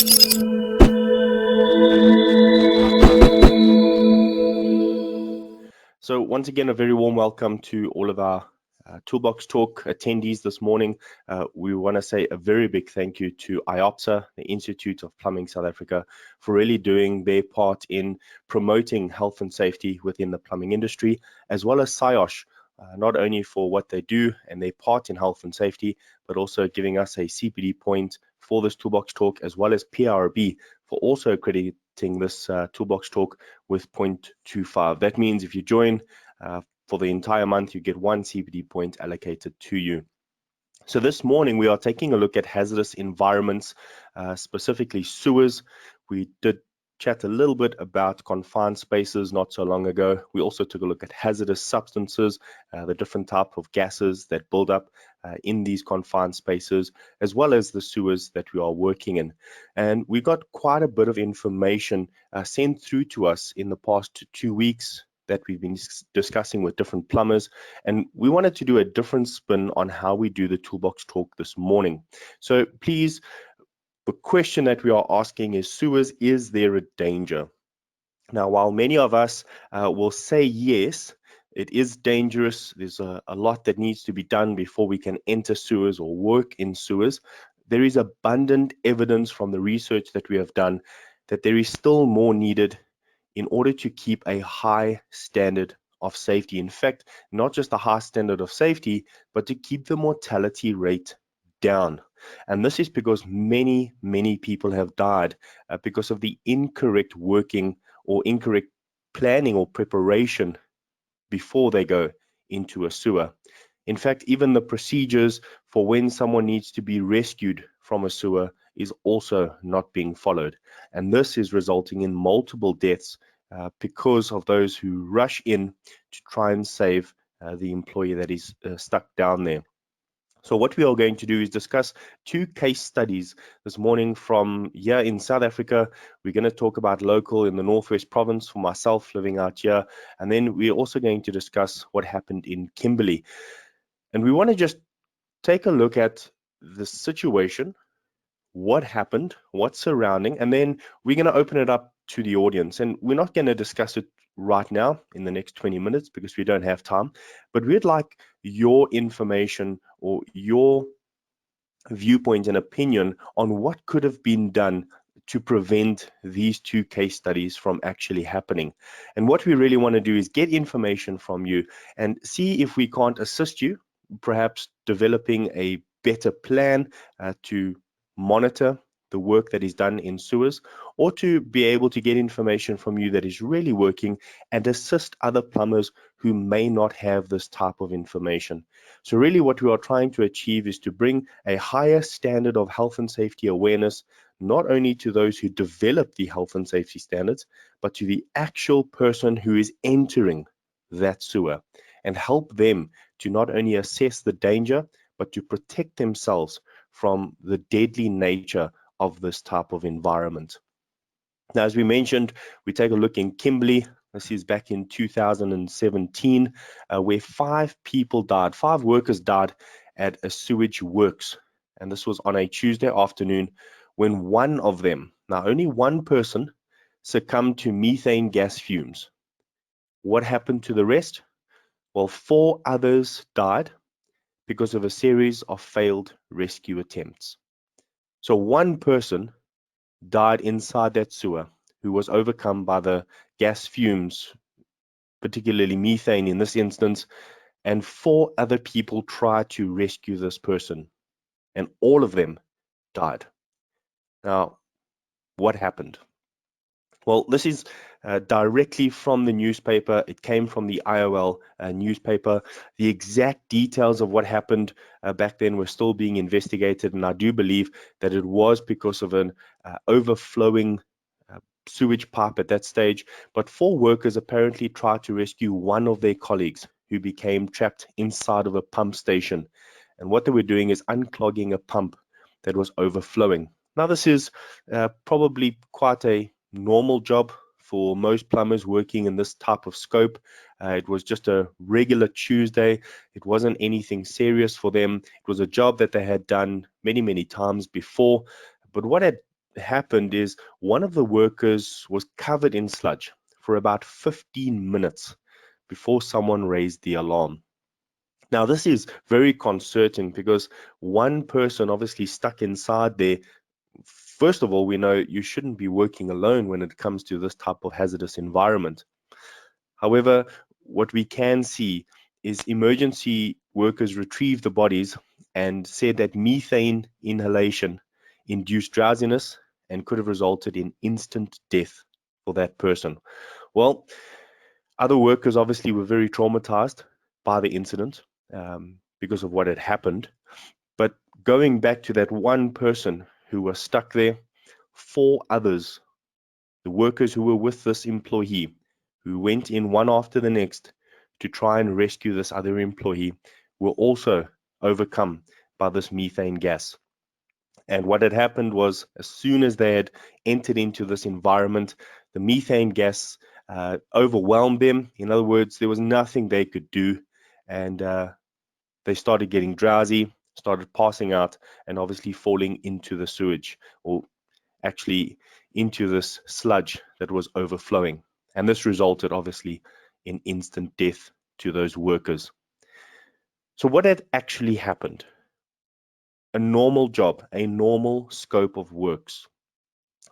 So once again, a very warm welcome to all of our Toolbox Talk attendees this morning. We want to say a very big thank you to IOPSA, the Institute of Plumbing South Africa, for really doing their part in promoting health and safety within the plumbing industry, as well as SIOSH, not only for what they do and their part in health and safety, but also giving us a CPD point for this Toolbox Talk, as well as PRB for also accrediting this Toolbox Talk with 0.25. That means if you join for the entire month, you get 1 CPD point allocated to you. So this morning we are taking a look at hazardous environments, specifically sewers. We did chat a little bit about confined spaces not so long ago. We also took a look at hazardous substances, the different type of gases that build up in these confined spaces, as well as the sewers that we are working in. And we got quite a bit of information sent through to us in the past 2 weeks that we've been discussing with different plumbers, and we wanted to do a different spin on how we do the Toolbox Talk this morning. So please, the question that we are asking is, sewers, is there a danger? Now, while many of us will say yes, it is dangerous, there's a lot that needs to be done before we can enter sewers or work in sewers, there is abundant evidence from the research that we have done that there is still more needed in order to keep a high standard of safety. In fact, not just a high standard of safety, but to keep the mortality rate down. And this is because many people have died because of the incorrect working or incorrect planning or preparation before they go into a sewer. In fact, even the procedures for when someone needs to be rescued from a sewer is also not being followed. And this is resulting in multiple deaths because of those who rush in to try and save the employee that is stuck down there. So what we are going to do is discuss 2 case studies this morning from here in South Africa. We're going to talk about local in the Northwest Province for myself living out here. And then we're also going to discuss what happened in Kimberley. And we want to just take a look at the situation, what happened, what's surrounding, and then we're going to open it up to the audience. And we're not going to discuss it right now in the next 20 minutes because we don't have time, but we'd like your information or your viewpoint and opinion on what could have been done to prevent these 2 case studies from actually happening. And what we really want to do is get information from you and see if we can't assist you, perhaps developing a better plan to monitor the work that is done in sewers, or to be able to get information from you that is really working and assist other plumbers who may not have this type of information. So really what we are trying to achieve is to bring a higher standard of health and safety awareness, not only to those who develop the health and safety standards, but to the actual person who is entering that sewer, and help them to not only assess the danger, but to protect themselves from the deadly nature of this type of environment. Now, as we mentioned, we take a look in Kimberley. This is back in 2017, where 5 people died, 5 workers died at a sewage works. And this was on a Tuesday afternoon when one of them, now only one person, succumbed to methane gas fumes. What happened to the rest? Well, 4 others died because of a series of failed rescue attempts. So one person died inside that sewer who was overcome by the gas fumes, particularly methane in this instance, and 4 other people tried to rescue this person, and all of them died. Now, what happened? Well, this is directly from the newspaper. It came from the IOL newspaper. The exact details of what happened back then were still being investigated, and I do believe that it was because of an overflowing sewage pipe at that stage. But 4 workers apparently tried to rescue one of their colleagues who became trapped inside of a pump station. And what they were doing is unclogging a pump that was overflowing. Now, this is probably quite a normal job for most plumbers working in this type of scope. It was just a regular Tuesday. It wasn't anything serious for them. It was a job that they had done many times before. But what had happened is one of the workers was covered in sludge for about 15 minutes before someone raised the alarm. Now, this is very concerning because one person obviously stuck inside there. First of all, we know you shouldn't be working alone when it comes to this type of hazardous environment. However, what we can see is emergency workers retrieved the bodies and said that methane inhalation induced drowsiness and could have resulted in instant death for that person. Well, other workers obviously were very traumatized by the incident because of what had happened. But going back to that one person who was stuck there, 4 others, the workers who were with this employee, who went in one after the next to try and rescue this other employee, were also overcome by this methane gas. And what had happened was, as soon as they had entered into this environment, the methane gas overwhelmed them. In other words, there was nothing they could do, and they started getting drowsy, started passing out, and obviously falling into the sewage, or actually into this sludge that was overflowing. And this resulted obviously in instant death to those workers. So what had actually happened? A normal job, a normal scope of works.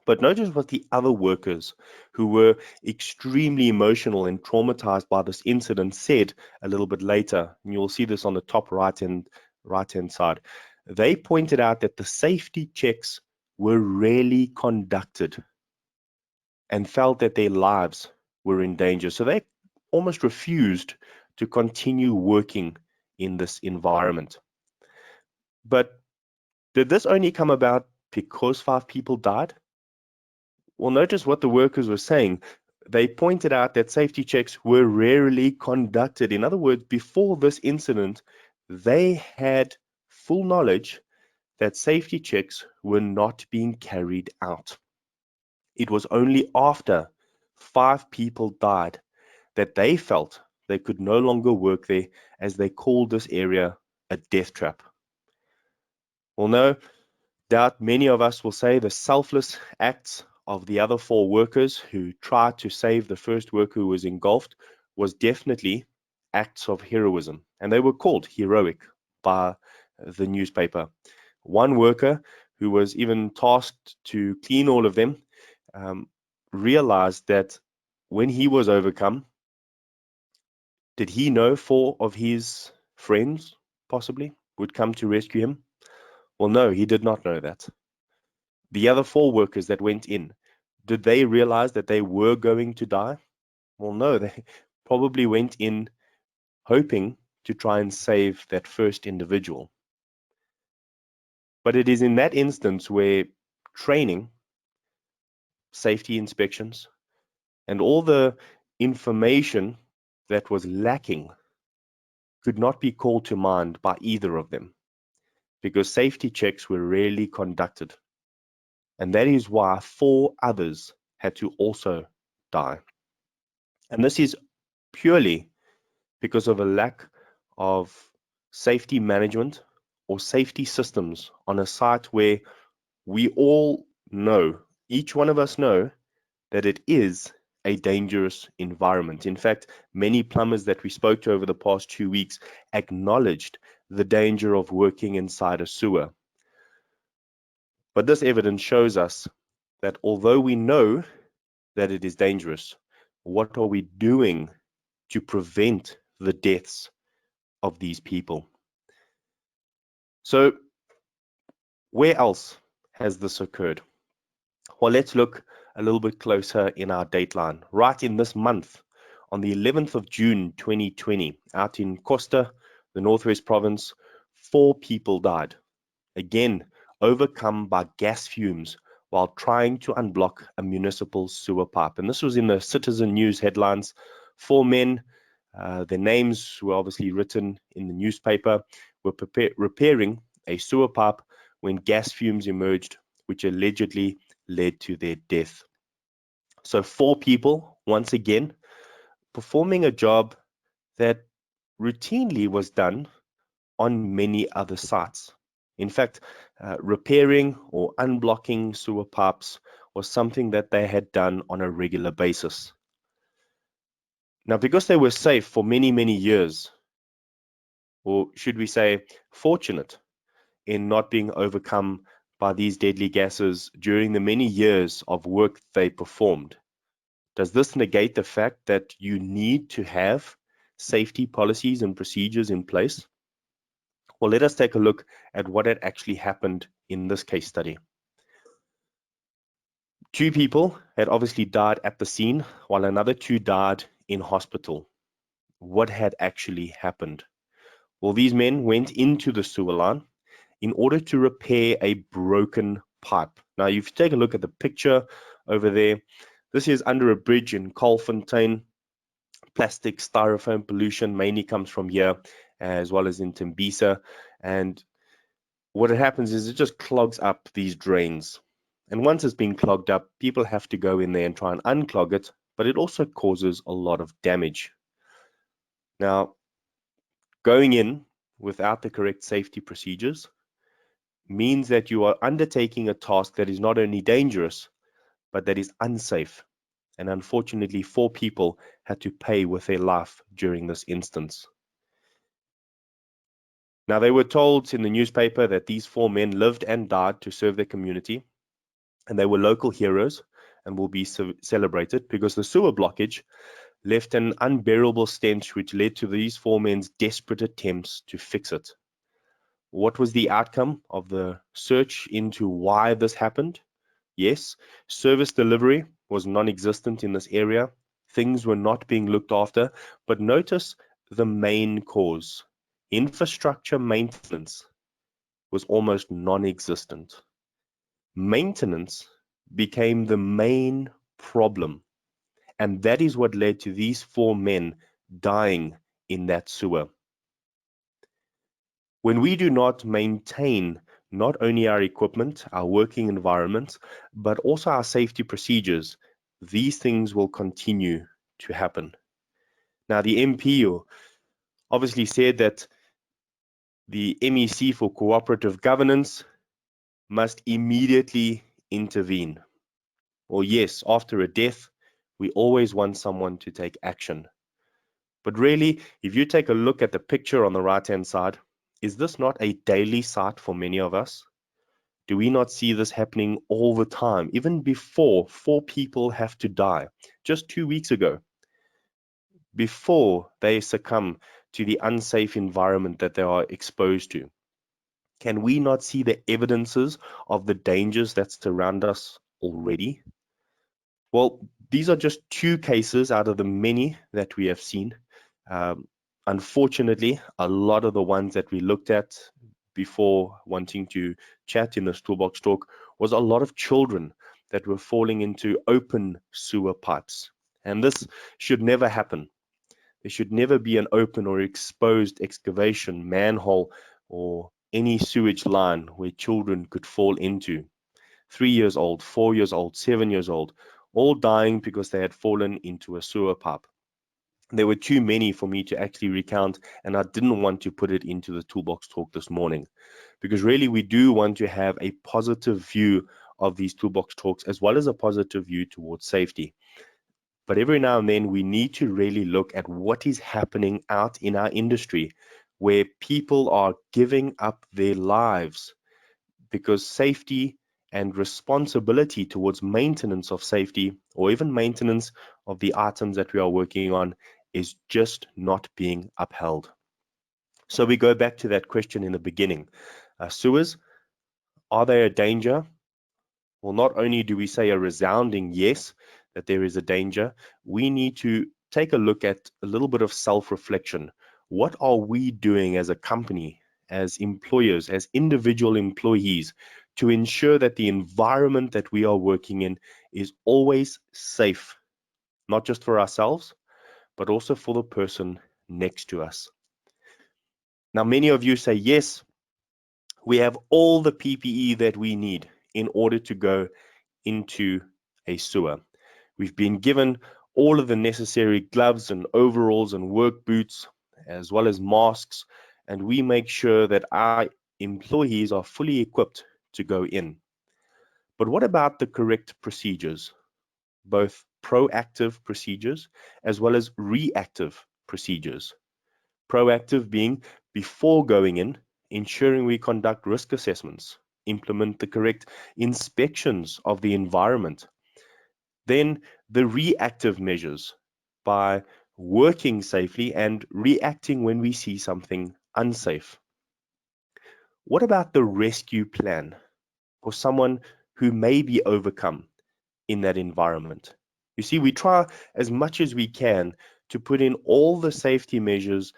But notice what the other workers who were extremely emotional and traumatized by this incident said a little bit later. And you'll see this on the top right-hand side. They pointed out that the safety checks were rarely conducted and felt that their lives were in danger. So they almost refused to continue working in this environment. But did this only come about because 5 people died? Well, notice what the workers were saying. They pointed out that safety checks were rarely conducted. In other words, before this incident, they had full knowledge that safety checks were not being carried out. It was only after 5 people died that they felt they could no longer work there, as they called this area a death trap. Well, no doubt many of us will say the selfless acts of the other 4 workers who tried to save the first worker who was engulfed was definitely acts of heroism, and they were called heroic by the newspaper. One worker who was even tasked to clean all of them realized that when he was overcome, did he know 4 of his friends possibly would come to rescue him? Well, no, he did not know that. The other 4 workers that went in, did they realize that they were going to die? Well, no, they probably went in hoping to try and save that first individual. But it is in that instance where training, safety inspections, and all the information that was lacking could not be called to mind by either of them, because safety checks were rarely conducted. And that is why 4 others had to also die. And this is purely because of a lack of safety management or safety systems on a site where we all know, each one of us know, that it is a dangerous environment. In fact, many plumbers that we spoke to over the past 2 weeks acknowledged the danger of working inside a sewer. But this evidence shows us that although we know that it is dangerous, what are we doing to prevent the deaths of these people? So, where else has this occurred? Well, let's look a little bit closer in our dateline. Right in this month, on the 11th of June 2020, out in Costa, the Northwest Province, 4 people died. Again, overcome by gas fumes while trying to unblock a municipal sewer pipe. And this was in the Citizen News headlines. 4 men, their names were obviously written in the newspaper, were repairing a sewer pipe when gas fumes emerged, which allegedly led to their death. So 4 people, once again, performing a job that routinely was done on many other sites. In fact, repairing or unblocking sewer pipes was something that they had done on a regular basis. Now, because they were safe for many, many years, or should we say fortunate in not being overcome by these deadly gases during the many years of work they performed, does this negate the fact that you need to have safety policies and procedures in place? Well, let us take a look at what had actually happened in this case study. 2 people had obviously died at the scene, while another 2 died in hospital. What had actually happened? Well, these men went into the sewer line in order to repair a broken pipe. Now, if you take a look at the picture over there, this is under a bridge in Colfontaine. Plastic, styrofoam pollution mainly comes from here, as well as in Tembisa. And what happens is it just clogs up these drains. And once it's been clogged up, people have to go in there and try and unclog it, but it also causes a lot of damage. Now, going in without the correct safety procedures means that you are undertaking a task that is not only dangerous, but that is unsafe. And unfortunately, 4 people had to pay with their life during this instance. Now, they were told in the newspaper that these 4 men lived and died to serve their community, and they were local heroes and will be celebrated because the sewer blockage left an unbearable stench which led to these 4 men's desperate attempts to fix it. What was the outcome of the search into why this happened? Yes, service delivery was non-existent in this area. Things were not being looked after, but notice the main cause. Infrastructure maintenance was almost non-existent. Maintenance became the main problem, and that is what led to these 4 men dying in that sewer. When we do not maintain not only our equipment, our working environment, but also our safety procedures, these things will continue to happen. Now, the MP obviously said that the MEC for cooperative governance must immediately intervene. Well, yes, after a death, we always want someone to take action. But really, if you take a look at the picture on the right-hand side, is this not a daily sight for many of us? Do we not see this happening all the time? Even before 4 people have to die, just 2 weeks ago, before they succumb to the unsafe environment that they are exposed to. Can we not see the evidences of the dangers that surround us already? Well, these are just 2 cases out of the many that we have seen. Unfortunately, a lot of the ones that we looked at before wanting to chat in this Toolbox talk was a lot of children that were falling into open sewer pipes. And this should never happen. There should never be an open or exposed excavation, manhole, or any sewage line where children could fall into. 3 years old, 4 years old, 7 years old, all dying because they had fallen into a sewer pipe. There were too many for me to actually recount, and I didn't want to put it into the Toolbox talk this morning, because really we do want to have a positive view of these Toolbox talks as well as a positive view towards safety. But every now and then we need to really look at what is happening out in our industry where people are giving up their lives because safety and responsibility towards maintenance of safety, or even maintenance of the items that we are working on, is just not being upheld. So we go back to that question in the beginning. Sewers, are they a danger? Well, not only do we say a resounding yes, that there is a danger, we need to take a look at a little bit of self-reflection. What are we doing as a company, as employers, as individual employees, to ensure that the environment that we are working in is always safe, not just for ourselves, but also for the person next to us? Now, many of you say, yes, we have all the PPE that we need in order to go into a sewer. We've been given all of the necessary gloves and overalls and work boots, as well as masks, and we make sure that our employees are fully equipped to go in. But what about the correct procedures, both proactive procedures as well as reactive procedures? Proactive being before going in, ensuring we conduct risk assessments, implement the correct inspections of the environment. Then the reactive measures by working safely and reacting when we see something unsafe. What about the rescue plan for someone who may be overcome in that environment? You see, we try as much as we can to put in all the safety measures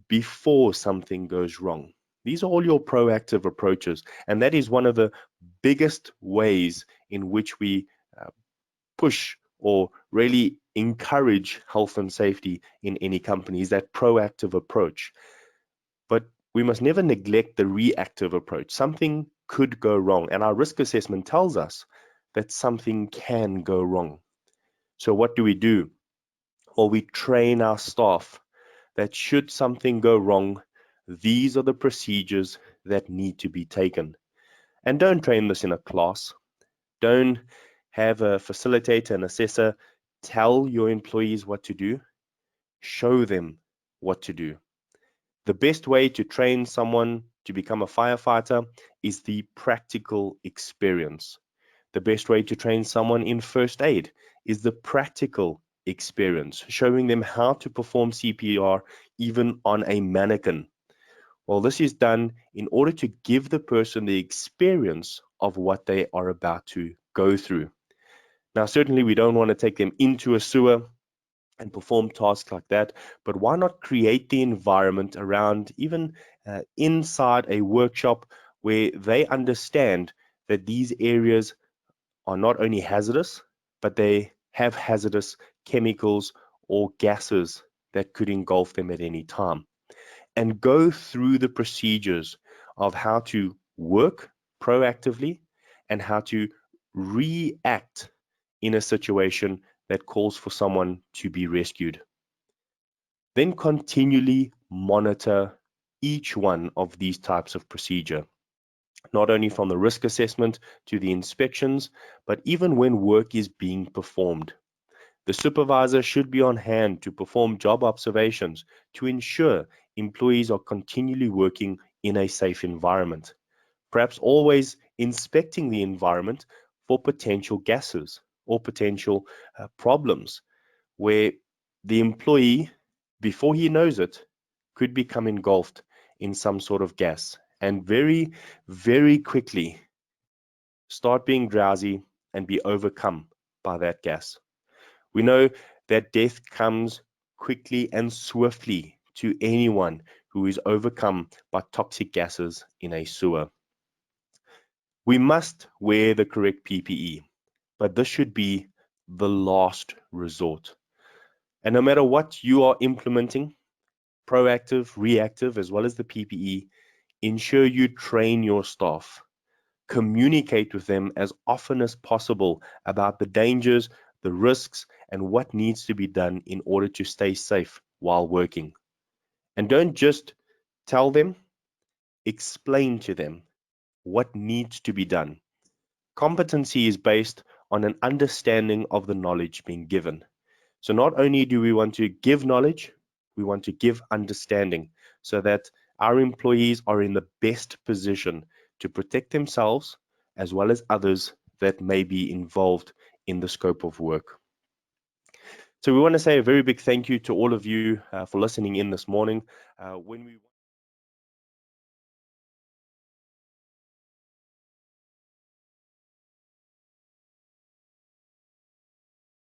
before something goes wrong. These are all your proactive approaches, and that is one of the biggest ways in which we push or really encourage health and safety in any company, is that proactive approach. But we must never neglect the reactive approach. Something could go wrong, and our risk assessment tells us that something can go wrong. So what do? Well, we train our staff that should something go wrong, these are the procedures that need to be taken. And don't train this in a class. Don't have a facilitator, an assessor tell your employees what to do. Show them what to do. The best way to train someone to become a firefighter is the practical experience. The best way to train someone in first aid is the practical experience, showing them how to perform CPR even on a mannequin. Well, this is done in order to give the person the experience of what they are about to go through. Now, certainly we don't want to take them into a sewer and perform tasks like that, but why not create the environment around, even inside a workshop, where they understand that these areas are not only hazardous, but they have hazardous chemicals or gases that could engulf them at any time. And go through the procedures of how to work proactively and how to react in a situation that calls for someone to be rescued. Then continually monitor each one of these types of procedure, not only from the risk assessment to the inspections, but even when work is being performed. The supervisor should be on hand to perform job observations to ensure employees are continually working in a safe environment. Perhaps always inspecting the environment for potential gases or potential problems where the employee, before he knows it, could become engulfed in some sort of gas and very, very quickly start being drowsy and be overcome by that gas. We know that death comes quickly and swiftly to anyone who is overcome by toxic gases in a sewer. We must wear the correct PPE, but this should be the last resort. And no matter what you are implementing, proactive, reactive, as well as the PPE, ensure you train your staff. Communicate with them as often as possible about the dangers, the risks, and what needs to be done in order to stay safe while working. And don't just tell them, explain to them what needs to be done. Competency is based on an understanding of the knowledge being given. So not only do we want to give knowledge, we want to give understanding so that our employees are in the best position to protect themselves as well as others that may be involved in the scope of work. So we want to say a very big thank you to all of you for listening in this morning. When we